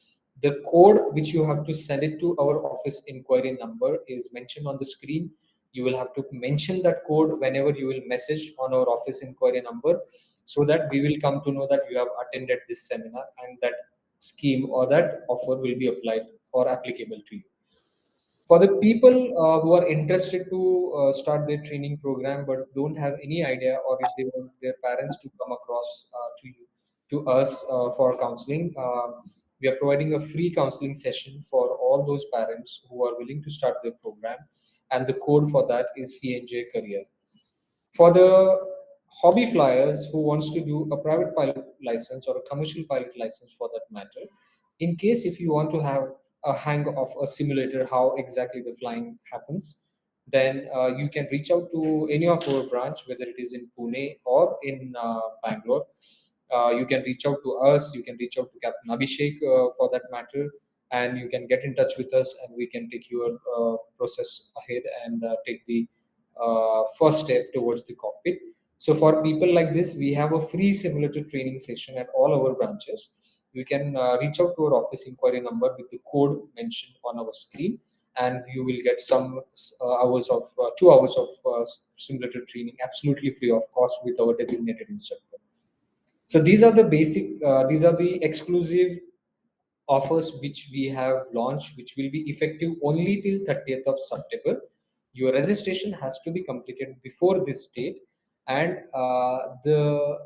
The code which you have to send it to our office inquiry number is mentioned on the screen. You will have to mention that code whenever you will message on our office inquiry number, so that we will come to know that you have attended this seminar and that scheme or that offer will be applied or applicable to you. For the people who are interested to start their training program but don't have any idea, or if they want their parents to come across to us for counseling, we are providing a free counseling session for all those parents who are willing to start their program, and the code for that is CNJ Career. For the hobby flyers who wants to do a private pilot license or a commercial pilot license for that matter, in case if you want to have a hang of a simulator how exactly the flying happens, then you can reach out to any of our branch, whether it is in Pune or in Bangalore. You can reach out to us, you can reach out to Captain Abhishek for that matter, and you can get in touch with us and we can take your process ahead and take the first step towards the cockpit. So for people like this, we have a free simulator training session at all our branches. You can reach out to our office inquiry number with the code mentioned on our screen, and you will get some hours of 2 hours of simulator training absolutely free of cost with our designated instructor. So these are the basic, these are the exclusive offers which we have launched, which will be effective only till 30th of September. Your registration has to be completed before this date, and the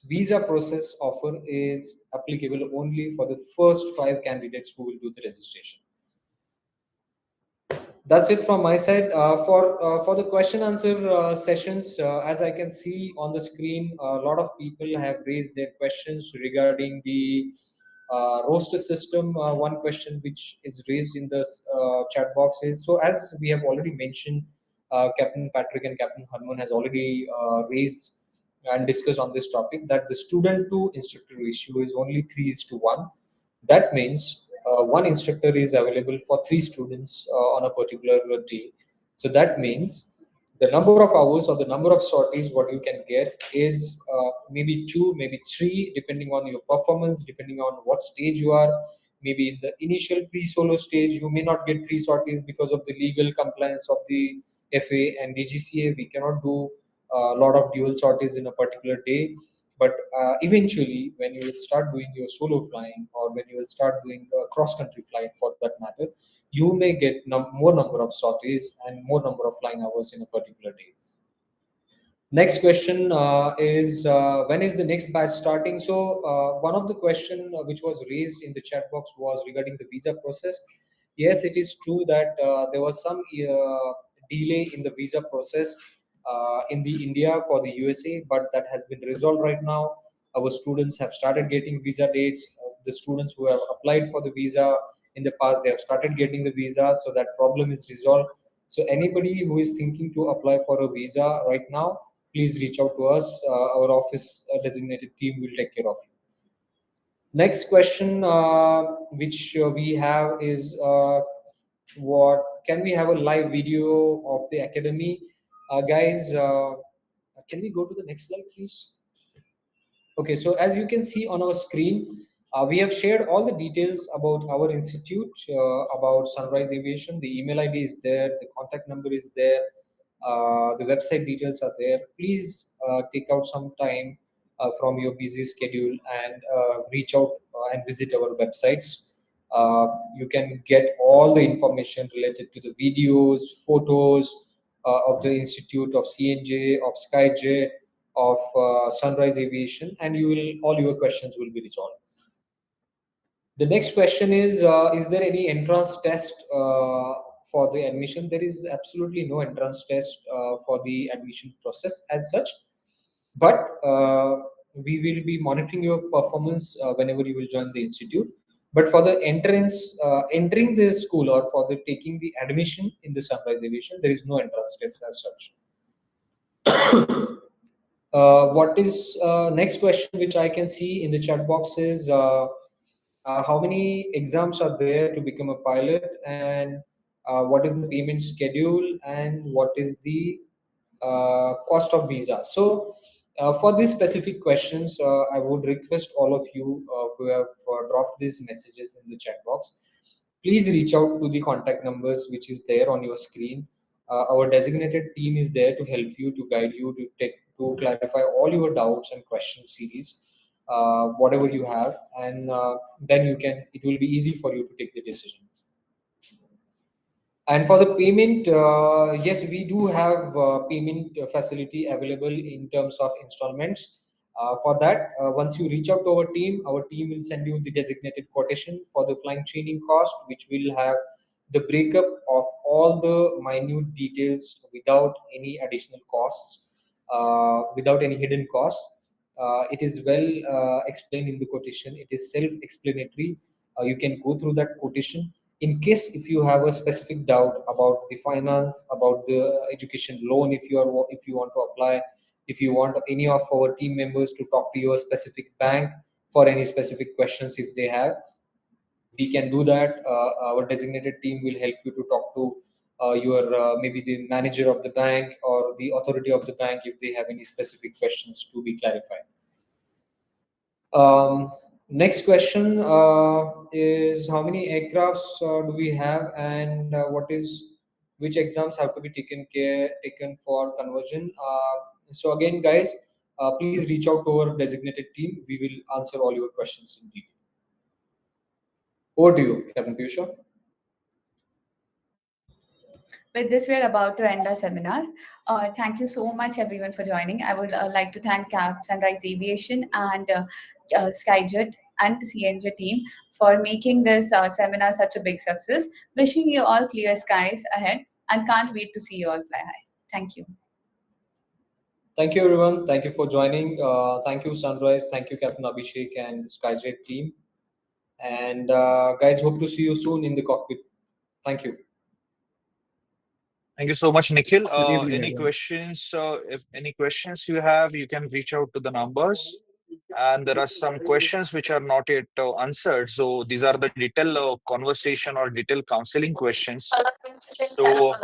visa process offer is applicable only for the first 5 candidates who will do the registration. That's it from my side. For the question answer sessions, as I can see on the screen, a lot of people have raised their questions regarding the roster system. One question which is raised in the chat box is, so as we have already mentioned, Captain Patrick and Captain Harman has already raised and discuss on this topic that the student to instructor ratio is only 3:1. That means one instructor is available for 3 students on a particular day. So that means the number of hours or the number of sorties what you can get is maybe 2, maybe 3, depending on your performance, depending on what stage you are. Maybe in the initial pre-solo stage, you may not get 3 sorties because of the legal compliance of the FA and DGCA. We cannot do a lot of dual sorties in a particular day. But eventually, when you will start doing your solo flying, or when you will start doing a cross-country flight for that matter, you may get more number of sorties and more number of flying hours in a particular day. Next question is when is the next batch starting? So one of the question which was raised in the chat box was regarding the visa process. Yes, it is true that there was some delay in the visa process in the India for the USA, but that has been resolved right now. Our students have started getting visa dates. The students who have applied for the visa in the past, they have started getting the visa, so that problem is resolved. So anybody who is thinking to apply for a visa right now, please reach out to us. Our office designated team will take care of you. Next question which we have is what can we have a live video of the academy? Guys, can we go to the next slide, please? Okay, so as you can see on our screen, we have shared all the details about our institute, about Sunrise Aviation. The email ID is there, the contact number is there, the website details are there. Please take out some time from your busy schedule and reach out and visit our websites. You can get all the information related to the videos, photos of the Institute of CNJAA, of SkyJet, of Sunrise Aviation, and you will all your questions will be resolved. The next question is there any entrance test for the admission? There is absolutely no entrance test for the admission process as such, but we will be monitoring your performance whenever you will join the institute. But for the entrance, entering the school, or for the taking the admission in the Sunrise Aviation, there is no entrance test as such. What is next question which I can see in the chat box is how many exams are there to become a pilot, and what is the payment schedule, and what is the cost of visa? So for these specific questions, I would request all of you who have dropped these messages in the chat box, please reach out to the contact numbers which is there on your screen. Our designated team is there to help you, to guide you, to clarify all your doubts and question series, whatever you have, and then it will be easy for you to take the decision. And for the payment, yes, we do have payment facility available in terms of installments. For that, once you reach out to our team will send you the designated quotation for the flying training cost, which will have the breakup of all the minute details without any additional costs, without any hidden costs. It is well explained in the quotation. It is self-explanatory. You can go through that quotation. In case if you have a specific doubt about the finance, about the education loan, if you want to apply, if you want any of our team members to talk to your specific bank for any specific questions if they have, we can do that. Our designated team will help you to talk to your maybe the manager of the bank or the authority of the bank if they have any specific questions to be clarified. Next question is how many aircrafts do we have, and which exams have to be taken for conversion? So again, guys, please reach out to our designated team. We will answer all your questions in detail. Over to you, Captain Piyusha. With this, we are about to end our seminar. Thank you so much, everyone, for joining. I would like to thank Sunrise Aviation and Skyjet and the CNJ team for making this seminar such a big success. Wishing you all clear skies ahead and can't wait to see you all fly high. Thank you. Thank you, everyone. Thank you for joining. Thank you, Sunrise. Thank you, Captain Abhishek and Skyjet team. And guys, hope to see you soon in the cockpit. Thank you. Thank you so much, Nikhil. Good evening, Any everyone. questions? If any questions you have, you can reach out to the numbers. And there are some questions which are not yet answered. So these are the detailed conversation or detailed counseling questions. So,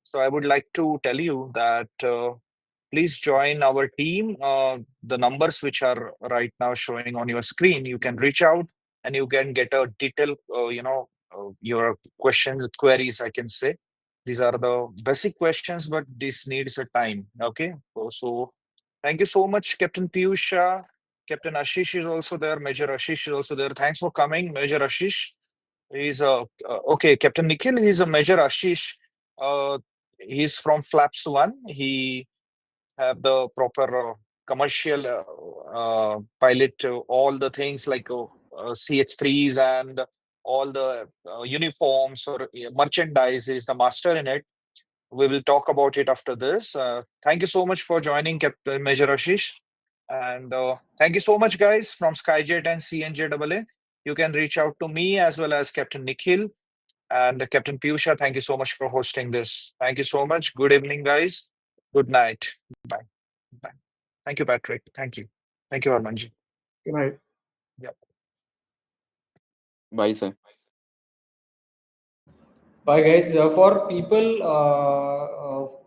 so I would like to tell you that please join our team. The numbers which are right now showing on your screen, you can reach out and you can get a detailed, your questions, queries, I can say. These are the basic questions, but this needs a time. Okay. So thank you so much, Captain Piyush Shah. Captain Ashish is also there. Major Ashish is also there. Thanks for coming, Major Ashish. He's okay. Captain Nikhil, he's a Major Ashish. Uh, he's from Flaps One. He have the proper commercial pilot, all the things like CH3s and all the uniforms or merchandise is the master in it. We will talk about it after this. Thank you so much for joining, Captain Major Ashish. And thank you so much, guys, from Skyjet and CNJAA. You can reach out to me as well as Captain Nikhil and Captain Piyusha. Thank you so much for hosting this. Thank you so much. Good evening, guys. Good night. Bye. Bye. Thank you, Patrick. Thank you. Thank you, Armanji. Good night. Yep. Bye, sir. Bye, guys. For people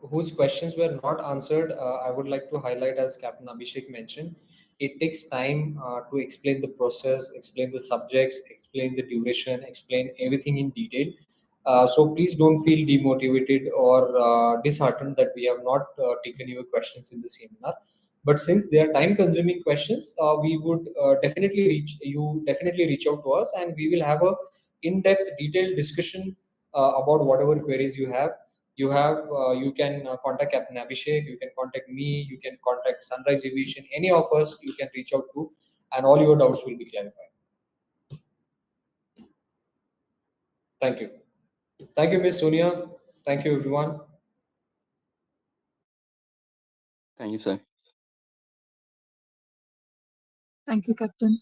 whose questions were not answered, I would like to highlight, as Captain Abhishek mentioned, it takes time to explain the process, explain the subjects, explain the duration, explain everything in detail. So please don't feel demotivated or disheartened that we have not taken your questions in the seminar. But since they are time-consuming questions, we would definitely reach out to us, and we will have a in-depth, detailed discussion about whatever queries you have. You can contact Captain Abhishek, you can contact me, you can contact Sunrise Aviation, any of us you can reach out to, and all your doubts will be clarified. Thank you. Thank you, Ms. Sonia. Thank you, everyone. Thank you, sir. Thank you, Captain.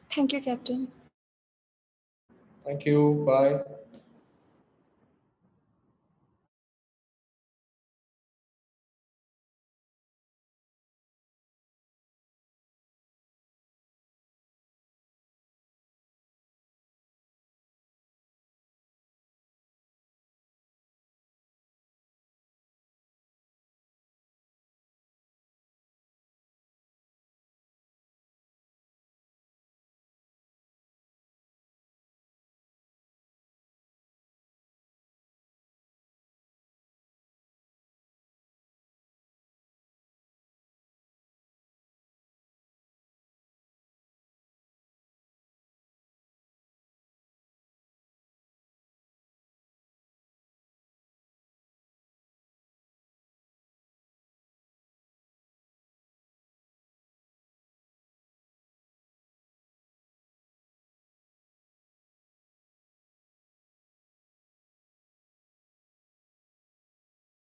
Thank you, Captain. Thank you. Bye.